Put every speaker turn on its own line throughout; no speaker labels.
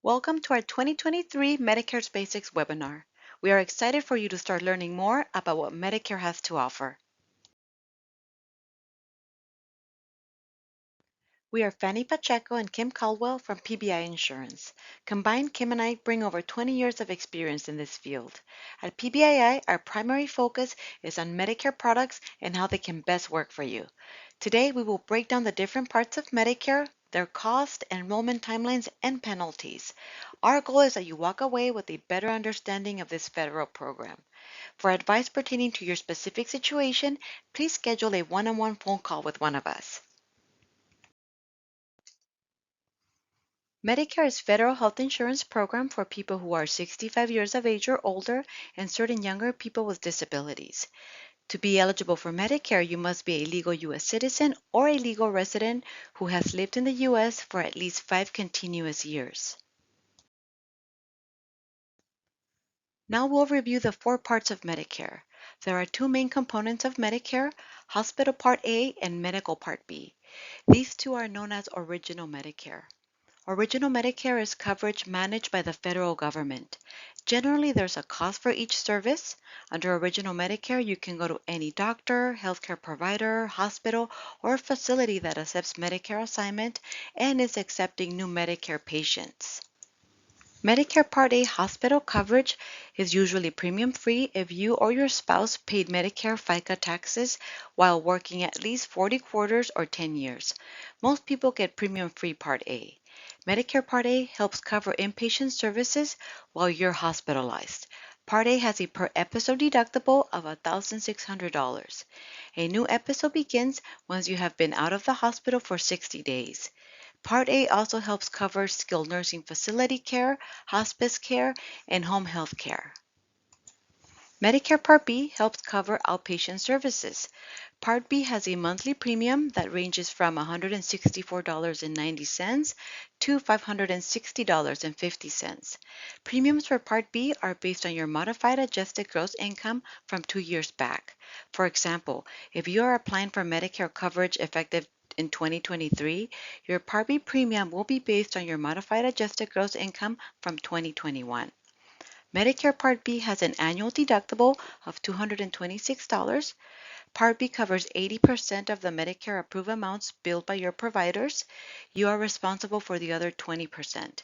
Welcome to our 2023 Medicare Basics webinar. We are excited for you to start learning more about what Medicare has to offer. We are Fanny Pacheco and Kim Caldwell from PBI Insurance. Combined, Kim and I bring over 20 years of experience in this field. At PBII, our primary focus is on Medicare products and how they can best work for you. Today, we will break down the different parts of Medicare, their cost, enrollment timelines, and penalties. Our goal is that you walk away with a better understanding of this federal program. For advice pertaining to your specific situation, please schedule a one-on-one phone call with one of us. Medicare is federal health insurance program for people who are 65 years of age or older and certain younger people with disabilities. To be eligible for Medicare, you must be a legal U.S. citizen or a legal resident who has lived in the U.S. for at least 5 continuous years. Now we'll review the 4 parts of Medicare. There are 2 main components of Medicare, Hospital Part A and Medical Part B. These 2 are known as Original Medicare. Original Medicare is coverage managed by the federal government. Generally, there's a cost for each service. Under Original Medicare, you can go to any doctor, healthcare provider, hospital, or facility that accepts Medicare assignment and is accepting new Medicare patients. Medicare Part A hospital coverage is usually premium-free if you or your spouse paid Medicare FICA taxes while working at least 40 quarters or 10 years. Most people get premium-free Part A. Medicare Part A helps cover inpatient services while you're hospitalized. Part A has a per episode deductible of $1,600. A new episode begins once you have been out of the hospital for 60 days. Part A also helps cover skilled nursing facility care, hospice care, and home health care. Medicare Part B helps cover outpatient services. Part B has a monthly premium that ranges from $164.90 to $560.50. Premiums for Part B are based on your modified adjusted gross income from 2 years back. For example, if you are applying for Medicare coverage effective in 2023, your Part B premium will be based on your modified adjusted gross income from 2021. Medicare Part B has an annual deductible of $226. Part B covers 80% of the Medicare approved amounts billed by your providers. You are responsible for the other 20%.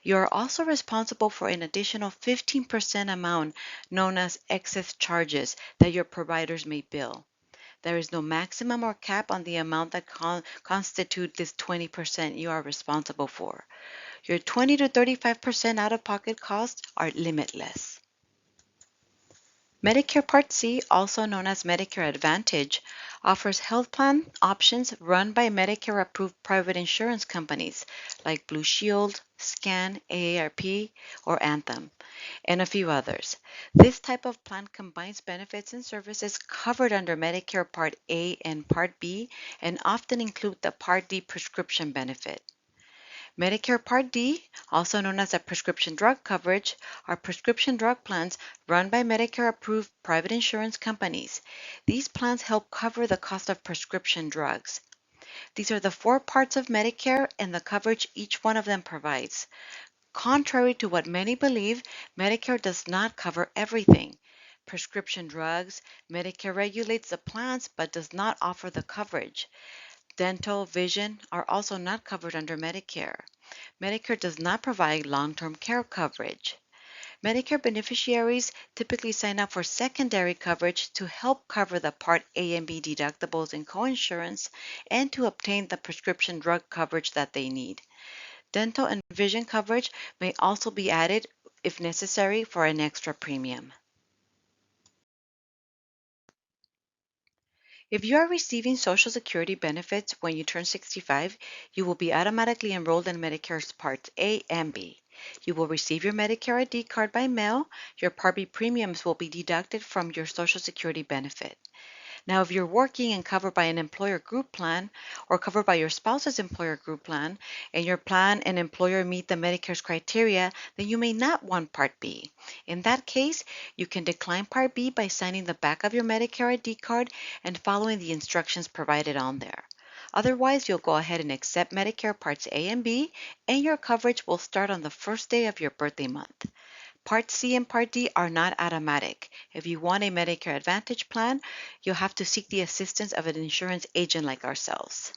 You are also responsible for an additional 15% amount known as excess charges that your providers may bill. There is no maximum or cap on the amount that constitute this 20% you are responsible for. Your 20 to 35% out-of-pocket costs are limitless. Medicare Part C, also known as Medicare Advantage, offers health plan options run by Medicare-approved private insurance companies like Blue Shield, SCAN, AARP, or Anthem, and a few others. This type of plan combines benefits and services covered under Medicare Part A and Part B and often include the Part D prescription benefit. Medicare Part D, also known as a prescription drug coverage, are prescription drug plans run by Medicare-approved private insurance companies. These plans help cover the cost of prescription drugs. These are the 4 parts of Medicare and the coverage each one of them provides. Contrary to what many believe, Medicare does not cover everything. Prescription drugs, Medicare regulates the plans but does not offer the coverage. Dental, vision are also not covered under Medicare. Medicare does not provide long-term care coverage. Medicare beneficiaries typically sign up for secondary coverage to help cover the Part A and B deductibles and coinsurance and to obtain the prescription drug coverage that they need. Dental and vision coverage may also be added if necessary for an extra premium. If you are receiving Social Security benefits when you turn 65, you will be automatically enrolled in Medicare's Parts A and B. You will receive your Medicare ID card by mail. Your Part B premiums will be deducted from your Social Security benefit. Now, if you're working and covered by an employer group plan or covered by your spouse's employer group plan, and your plan and employer meet the Medicare's criteria, then you may not want Part B. In that case, you can decline Part B by signing the back of your Medicare ID card and following the instructions provided on there. Otherwise, you'll go ahead and accept Medicare Parts A and B, and your coverage will start on the first day of your birthday month. Part C and Part D are not automatic. If you want a Medicare Advantage plan, you'll have to seek the assistance of an insurance agent like ourselves.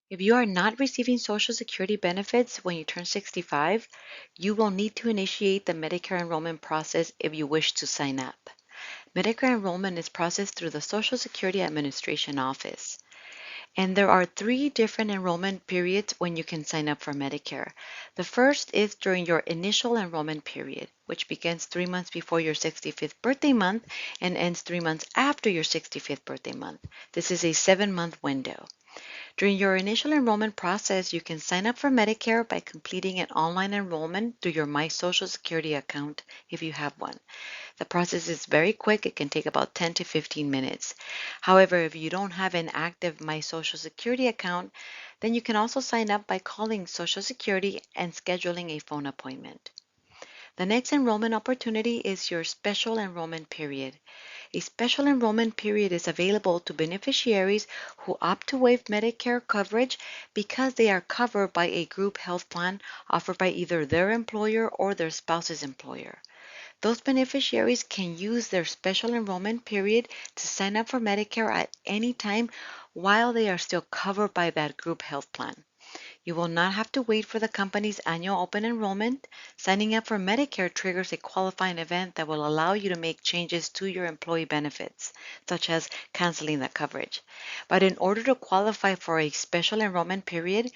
If you are not receiving Social Security benefits when you turn 65, you will need to initiate the Medicare enrollment process if you wish to sign up. Medicare enrollment is processed through the Social Security Administration office. And there are three different enrollment periods when you can sign up for Medicare. The first is during your initial enrollment period, which begins 3 months before your 65th birthday month and ends 3 months after your 65th birthday month. This is a 7-month window. During your initial enrollment process, you can sign up for Medicare by completing an online enrollment through your My Social Security account if you have one. The process is very quick. It can take about 10 to 15 minutes. However, if you don't have an active My Social Security account, then you can also sign up by calling Social Security and scheduling a phone appointment. The next enrollment opportunity is your special enrollment period. A special enrollment period is available to beneficiaries who opt to waive Medicare coverage because they are covered by a group health plan offered by either their employer or their spouse's employer. Those beneficiaries can use their special enrollment period to sign up for Medicare at any time while they are still covered by that group health plan. You will not have to wait for the company's annual open enrollment. Signing up for Medicare triggers a qualifying event that will allow you to make changes to your employee benefits, such as canceling the coverage. But in order to qualify for a special enrollment period,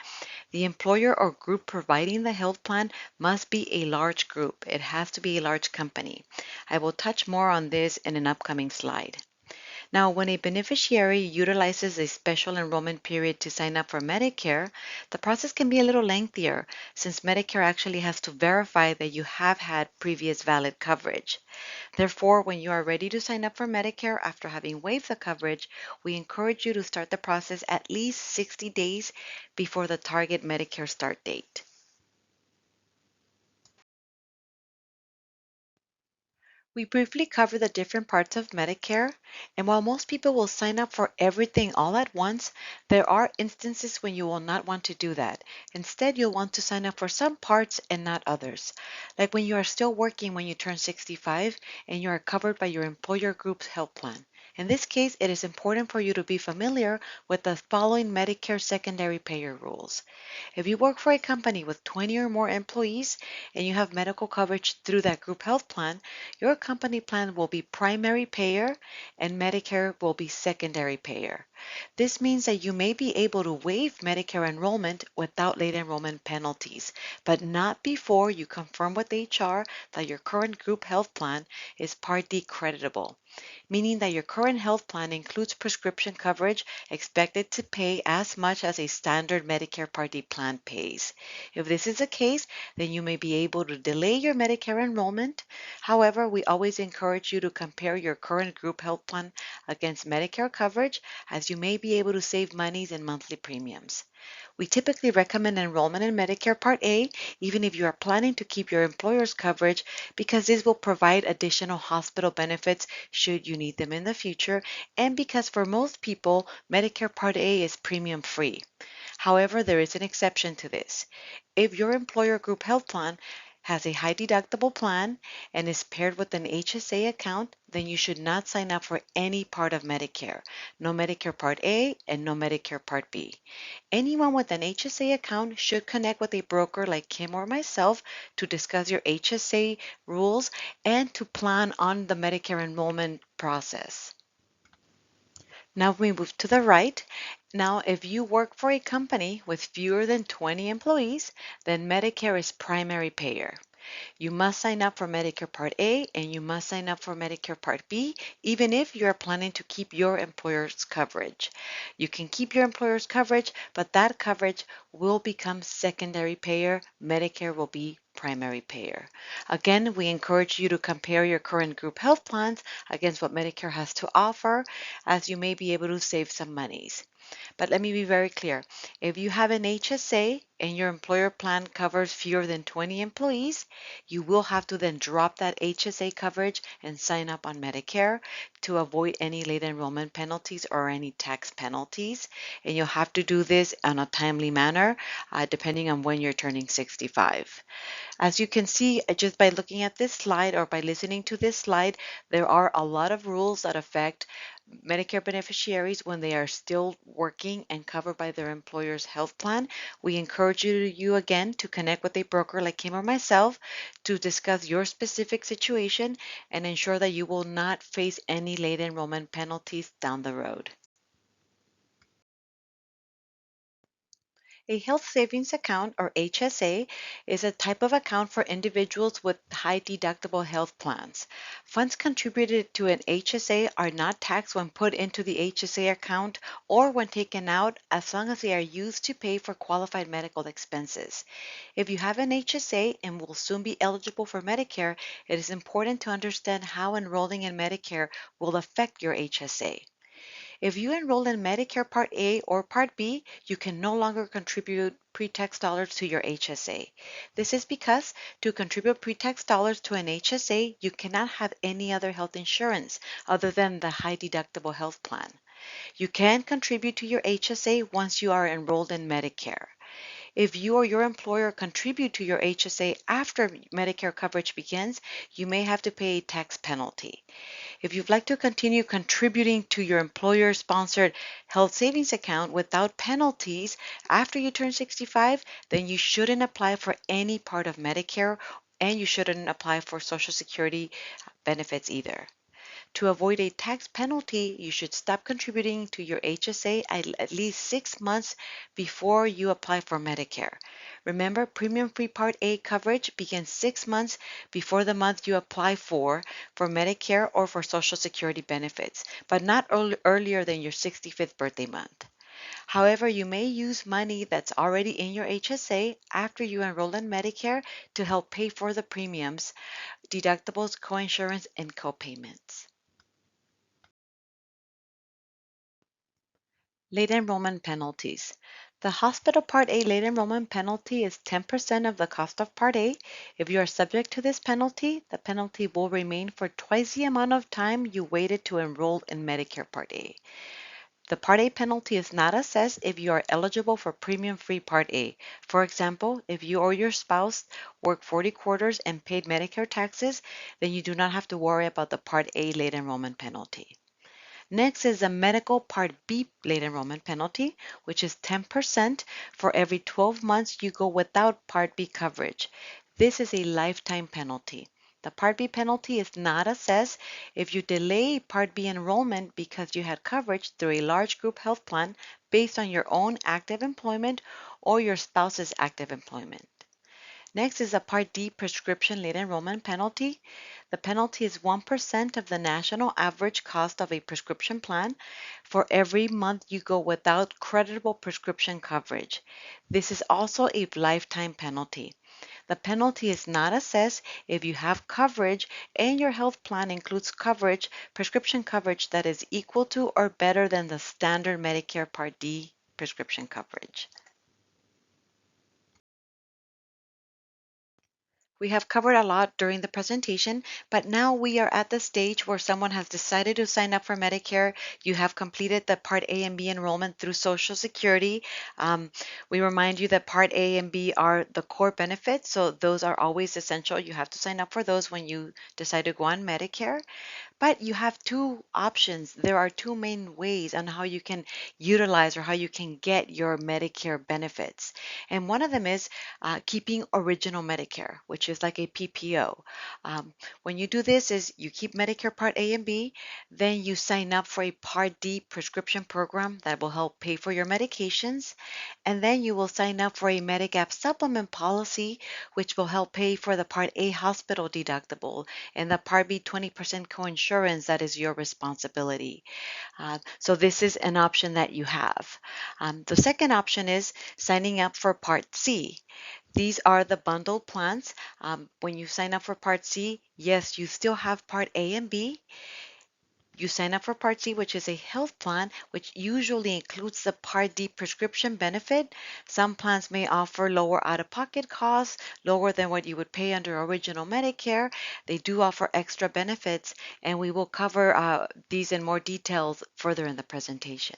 the employer or group providing the health plan must be a large group. It has to be a large company. I will touch more on this in an upcoming slide. Now, when a beneficiary utilizes a special enrollment period to sign up for Medicare, the process can be a little lengthier since Medicare actually has to verify that you have had previous valid coverage. Therefore, when you are ready to sign up for Medicare after having waived the coverage, we encourage you to start the process at least 60 days before the target Medicare start date. We briefly cover the different parts of Medicare, and while most people will sign up for everything all at once, there are instances when you will not want to do that. Instead, you'll want to sign up for some parts and not others. Like when you are still working when you turn 65 and you are covered by your employer group's health plan. In this case, it is important for you to be familiar with the following Medicare secondary payer rules. If you work for a company with 20 or more employees and you have medical coverage through that group health plan, your company plan will be primary payer and Medicare will be secondary payer. This means that you may be able to waive Medicare enrollment without late enrollment penalties, but not before you confirm with HR that your current group health plan is Part D creditable, meaning that your current health plan includes prescription coverage expected to pay as much as a standard Medicare Part D plan pays. If this is the case, then you may be able to delay your Medicare enrollment. However, we always encourage you to compare your current group health plan against Medicare coverage, as you may be able to save monies in monthly premiums. We typically recommend enrollment in Medicare Part A, even if you are planning to keep your employer's coverage, because this will provide additional hospital benefits should you need them in the future, and because for most people, Medicare Part A is premium free. However, there is an exception to this. If your employer group health plan has a high deductible plan and is paired with an HSA account, then you should not sign up for any part of Medicare, no Medicare Part A and no Medicare Part B. Anyone with an HSA account should connect with a broker like Kim or myself to discuss your HSA rules and to plan on the Medicare enrollment process. Now we move to the right. Now, if you work for a company with fewer than 20 employees, then Medicare is primary payer. You must sign up for Medicare Part A and you must sign up for Medicare Part B, even if you are planning to keep your employer's coverage. You can keep your employer's coverage, but that coverage will become secondary payer. Medicare will be primary payer. Again, we encourage you to compare your current group health plans against what Medicare has to offer, as you may be able to save some monies. But let me be very clear. If you have an HSA and your employer plan covers fewer than 20 employees, you will have to then drop that HSA coverage and sign up on Medicare to avoid any late enrollment penalties or any tax penalties. And you'll have to do this in a timely manner, depending on when you're turning 65. As you can see, just by looking at this slide or by listening to this slide, there are a lot of rules that affect Medicare beneficiaries when they are still working and covered by their employer's health plan. We encourage you again to connect with a broker like Kim or myself to discuss your specific situation and ensure that you will not face any late enrollment penalties down the road. A health savings account, or HSA, is a type of account for individuals with high deductible health plans. Funds contributed to an HSA are not taxed when put into the HSA account or when taken out, as long as they are used to pay for qualified medical expenses. If you have an HSA and will soon be eligible for Medicare, it is important to understand how enrolling in Medicare will affect your HSA. If you enroll in Medicare Part A or Part B, you can no longer contribute pre-tax dollars to your HSA. This is because to contribute pre-tax dollars to an HSA, you cannot have any other health insurance other than the high deductible health plan. You can contribute to your HSA once you are enrolled in Medicare. If you or your employer contribute to your HSA after Medicare coverage begins, you may have to pay a tax penalty. If you'd like to continue contributing to your employer-sponsored health savings account without penalties after you turn 65, then you shouldn't apply for any part of Medicare and you shouldn't apply for Social Security benefits either. To avoid a tax penalty, you should stop contributing to your HSA at least 6 months before you apply for Medicare. Remember, premium-free Part A coverage begins 6 months before the month you apply for Medicare or for Social Security benefits, but not earlier than your 65th birthday month. However, you may use money that's already in your HSA after you enroll in Medicare to help pay for the premiums, deductibles, coinsurance, and copayments. Late enrollment penalties. The hospital Part A late enrollment penalty is 10% of the cost of Part A. If you are subject to this penalty, the penalty will remain for twice the amount of time you waited to enroll in Medicare Part A. The Part A penalty is not assessed if you are eligible for premium-free Part A. For example, if you or your spouse worked 40 quarters and paid Medicare taxes, then you do not have to worry about the Part A late enrollment penalty. Next is the medical Part B late enrollment penalty, which is 10% for every 12 months you go without Part B coverage. This is a lifetime penalty. The Part B penalty is not assessed if you delay Part B enrollment because you had coverage through a large group health plan based on your own active employment or your spouse's active employment. Next is a Part D prescription late enrollment penalty. The penalty is 1% of the national average cost of a prescription plan for every month you go without creditable prescription coverage. This is also a lifetime penalty. The penalty is not assessed if you have coverage and your health plan includes prescription coverage that is equal to or better than the standard Medicare Part D prescription coverage. We have covered a lot during the presentation, but now we are at the stage where someone has decided to sign up for Medicare. You have completed the Part A and B enrollment through Social Security. We remind you that Part A and B are the core benefits, so those are always essential. You have to sign up for those when you decide to go on Medicare. But you have two options. There are two main ways on how you can utilize or how you can get your Medicare benefits. And one of them is keeping original Medicare, which is like a PPO. When you do this is you keep Medicare Part A and B, then you sign up for a Part D prescription program that will help pay for your medications. And then you will sign up for a Medigap supplement policy, which will help pay for the Part A hospital deductible and the Part B 20% coinsurance that is your responsibility. So this is an option that you have. The second option is signing up for Part C. These are the bundled plans. When you sign up for Part C, yes, you still have Part A and B. You sign up for Part C, which is a health plan, which usually includes the Part D prescription benefit. Some plans may offer lower out-of-pocket costs, lower than what you would pay under original Medicare. They do offer extra benefits, and we will cover these in more details further in the presentation.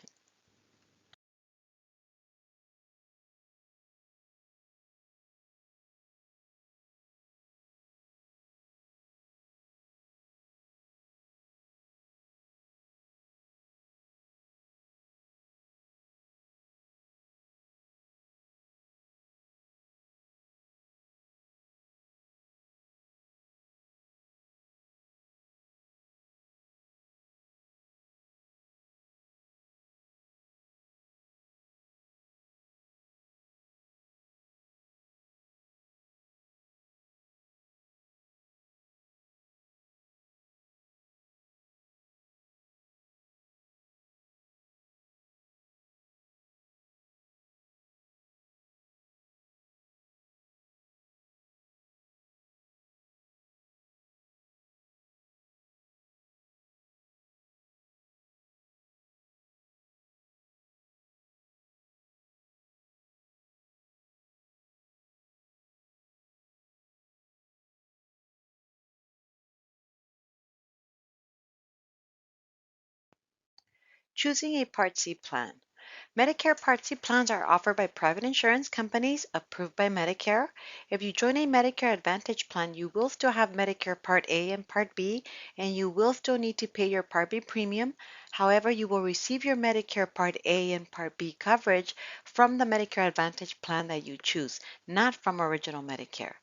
Choosing a Part C plan. Medicare Part C plans are offered by private insurance companies approved by Medicare. If you join a Medicare Advantage plan, you will still have Medicare Part A and Part B, and you will still need to pay your Part B premium. However, you will receive your Medicare Part A and Part B coverage from the Medicare Advantage plan that you choose, not from original Medicare.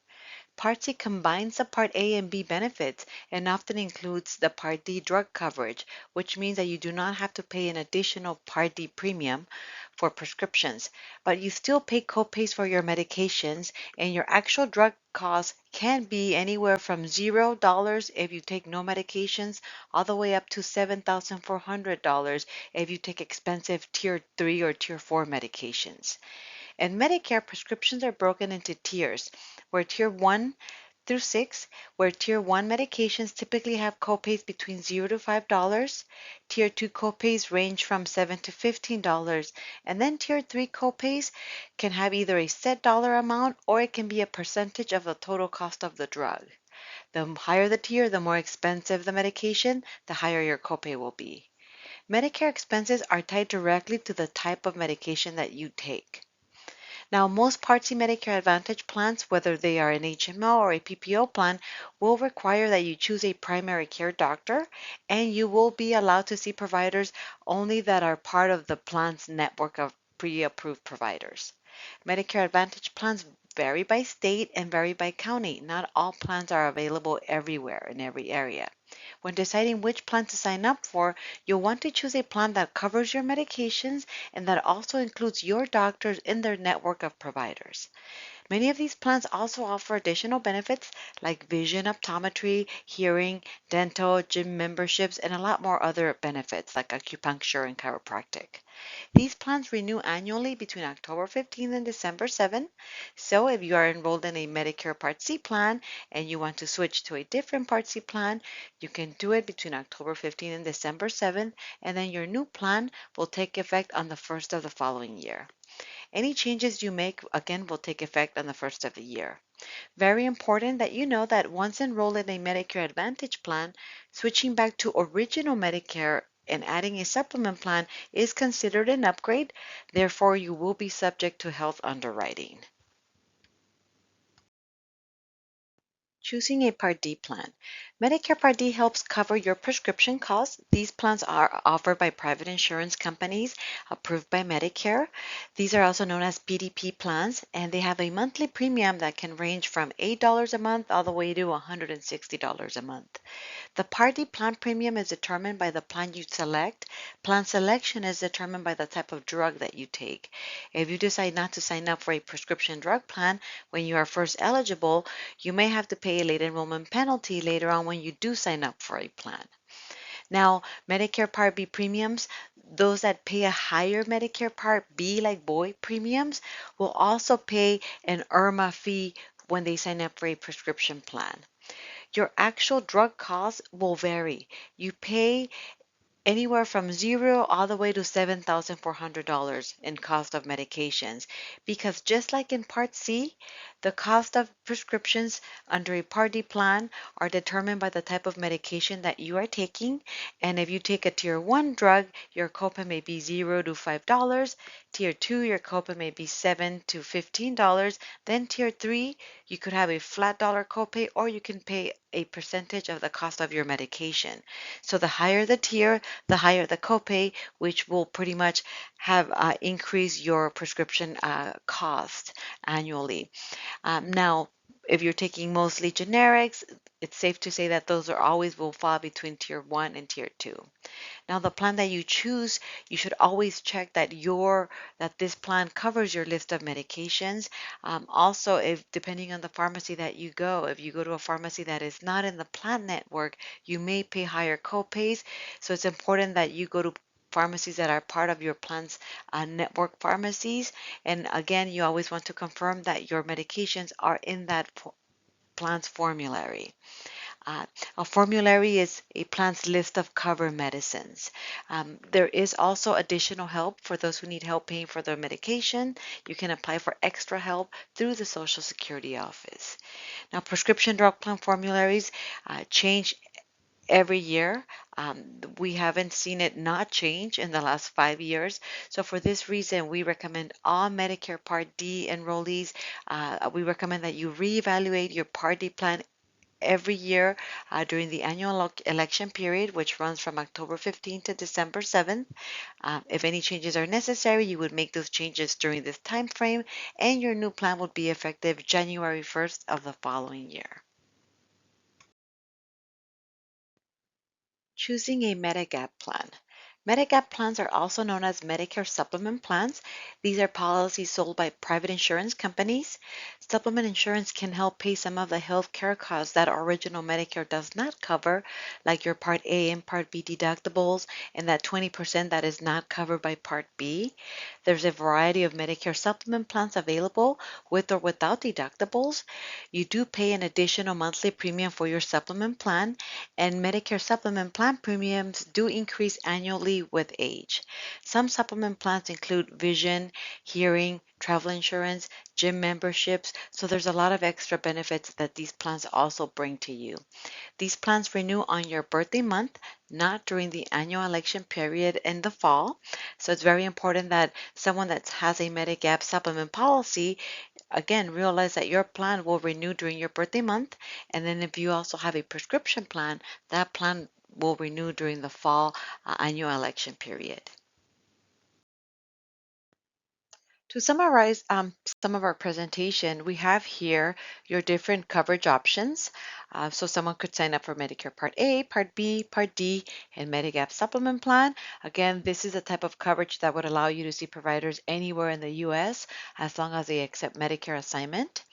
Part C combines the Part A and B benefits and often includes the Part D drug coverage, which means that you do not have to pay an additional Part D premium for prescriptions, but you still pay copays for your medications, and your actual drug costs can be anywhere from $0 if you take no medications, all the way up to $7,400 if you take expensive Tier 3 or Tier 4 medications. And Medicare prescriptions are broken into tiers, where Tier 1 through 6, where Tier 1 medications typically have copays between $0 to $5. Tier 2 copays range from $7 to $15. And then Tier 3 copays can have either a set dollar amount or it can be a percentage of the total cost of the drug. The higher the tier, the more expensive the medication, the higher your copay will be. Medicare expenses are tied directly to the type of medication that you take. Now, most Part C Medicare Advantage plans, whether they are an HMO or a PPO plan, will require that you choose a primary care doctor, and you will be allowed to see providers only that are part of the plan's network of pre-approved providers. Medicare Advantage plans vary by state and vary by county. Not all plans are available everywhere in every area. When deciding which plan to sign up for, you'll want to choose a plan that covers your medications and that also includes your doctors in their network of providers. Many of these plans also offer additional benefits like vision, optometry, hearing, dental, gym memberships, and a lot more other benefits like acupuncture and chiropractic. These plans renew annually between October 15th and December 7th. So if you are enrolled in a Medicare Part C plan and you want to switch to a different Part C plan, you can do it between October 15th and December 7th, and then your new plan will take effect on the first of the following year. Any changes you make, again, will take effect on the first of the year. Very important that you know that once enrolled in a Medicare Advantage plan, switching back to original Medicare and adding a supplement plan is considered an upgrade. Therefore, you will be subject to health underwriting. Choosing a Part D plan. Medicare Part D helps cover your prescription costs. These plans are offered by private insurance companies approved by Medicare. These are also known as PDP plans, and they have a monthly premium that can range from $8 a month all the way to $160 a month. The Part D plan premium is determined by the plan you select. Plan selection is determined by the type of drug that you take. If you decide not to sign up for a prescription drug plan when you are first eligible, you may have to pay a late enrollment penalty later on when you do sign up for a plan. Now, Medicare Part B premiums, those that pay a higher Medicare Part B, like boy premiums, will also pay an IRMA fee when they sign up for a prescription plan. Your actual drug costs will vary. You pay anywhere from zero all the way to $7,400 in cost of medications. Because just like in Part C, the cost of prescriptions under a Part D plan are determined by the type of medication that you are taking. And if you take a Tier 1 drug, your copay may be $0 to $5. Tier 2, your copay may be $7 to $15. Then Tier 3, you could have a flat dollar copay or you can pay a percentage of the cost of your medication. So the higher the tier, the higher the copay, which will pretty much have increase your prescription cost annually. Now, if you're taking mostly generics, it's safe to say that those are always will fall between tier 1 and tier 2. Now, the plan that you choose, you should always check that this plan covers your list of medications. Also, if depending on the pharmacy that you go, if you go to a pharmacy that is not in the plan network, you may pay higher copays. So it's important that you go to pharmacies that are part of your plan's network pharmacies. And again, you always want to confirm that your medications are in that plan's formulary. Uh, a formulary is a plan's list of covered medicines. There is also additional help for those who need help paying for their medication. You can apply for extra help through the Social Security office. Now, prescription drug plan formularies change every year. We haven't seen it not change in the last 5 years. So for this reason, we recommend all Medicare Part D enrollees, we recommend that you reevaluate your Part D plan every year during the annual election period, which runs from October 15th to December 7th. If any changes are necessary, you would make those changes during this time frame, and your new plan would be effective January 1st of the following year. Choosing a Medigap plan. Medigap plans are also known as Medicare supplement plans. These are policies sold by private insurance companies. Supplement insurance can help pay some of the health care costs that original Medicare does not cover, like your Part A and Part B deductibles, and that 20% that is not covered by Part B. There's a variety of Medicare supplement plans available with or without deductibles. You do pay an additional monthly premium for your supplement plan, and Medicare supplement plan premiums do increase annually with age. Some supplement plans include vision, hearing, travel insurance, gym memberships, so there's a lot of extra benefits that these plans also bring to you. These plans renew on your birthday month, not during the annual election period in the fall. So it's very important that someone that has a Medigap supplement policy, again, realize that your plan will renew during your birthday month. And then if you also have a prescription plan, that plan will renew during the fall annual election period. To summarize some of our presentation, we have here your different coverage options. So someone could sign up for Medicare Part A, Part B, Part D, and Medigap Supplement Plan. Again, this is a type of coverage that would allow you to see providers anywhere in the U.S. as long as they accept Medicare assignment.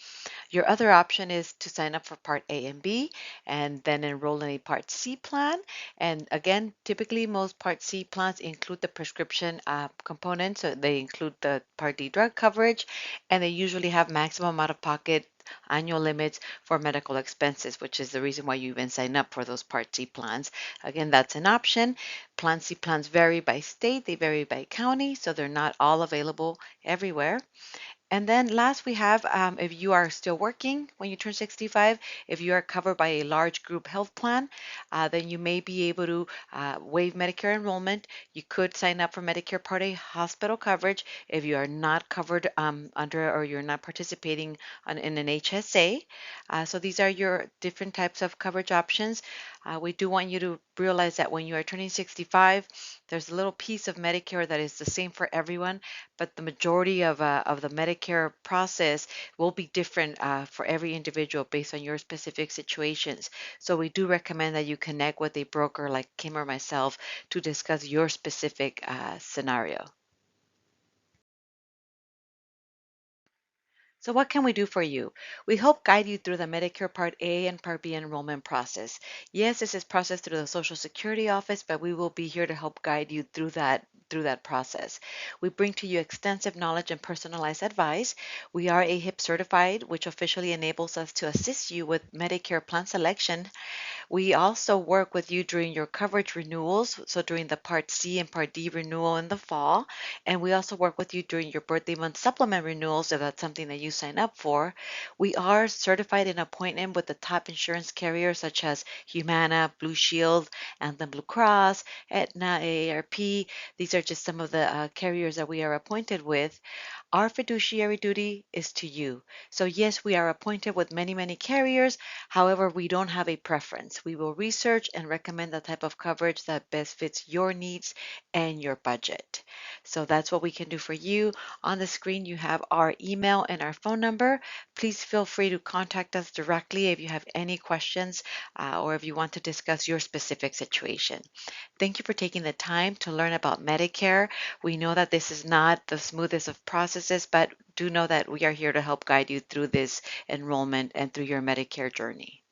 Your other option is to sign up for Part A and B and then enroll in a Part C plan. And again, typically most Part C plans include the prescription component. So they include the Part D drug coverage, and they usually have maximum out-of-pocket annual limits for medical expenses, which is the reason why you even sign up for those Part C plans. Again, that's an option. Plan C plans vary by state, they vary by county, so they're not all available everywhere. And then last we have if you are still working when you turn 65, if you are covered by a large group health plan, then you may be able to waive Medicare enrollment. You could sign up for Medicare Part A hospital coverage if you are not covered under or you're not participating in an HSA. So these are your different types of coverage options. We do want you to realize that when you are turning 65, there's a little piece of Medicare that is the same for everyone, but the majority of the Medicare process will be different for every individual based on your specific situations. So we do recommend that you connect with a broker like Kim or myself to discuss your specific scenario. So what can we do for you? We help guide you through the Medicare Part A and Part B enrollment process. Yes, this is processed through the Social Security office, but we will be here to help guide you through that process. We bring to you extensive knowledge and personalized advice. We are AHIP certified, which officially enables us to assist you with Medicare plan selection. We also work with you during your coverage renewals, so during the Part C and Part D renewal in the fall. And we also work with you during your birthday month supplement renewals if that's something that you sign up for. We are certified in appointment with the top insurance carriers such as Humana, Blue Shield, Anthem Blue Cross, Aetna, AARP. These are just some of the carriers that we are appointed with. Our fiduciary duty is to you. So, yes, we are appointed with many, many carriers. However, we don't have a preference. We will research and recommend the type of coverage that best fits your needs and your budget. So, that's what we can do for you. On the screen, you have our email and our phone number. Please feel free to contact us directly if you have any questions or if you want to discuss your specific situation. Thank you for taking the time to learn about Medicare. We know that this is not the smoothest of processes, but do know that we are here to help guide you through this enrollment and through your Medicare journey.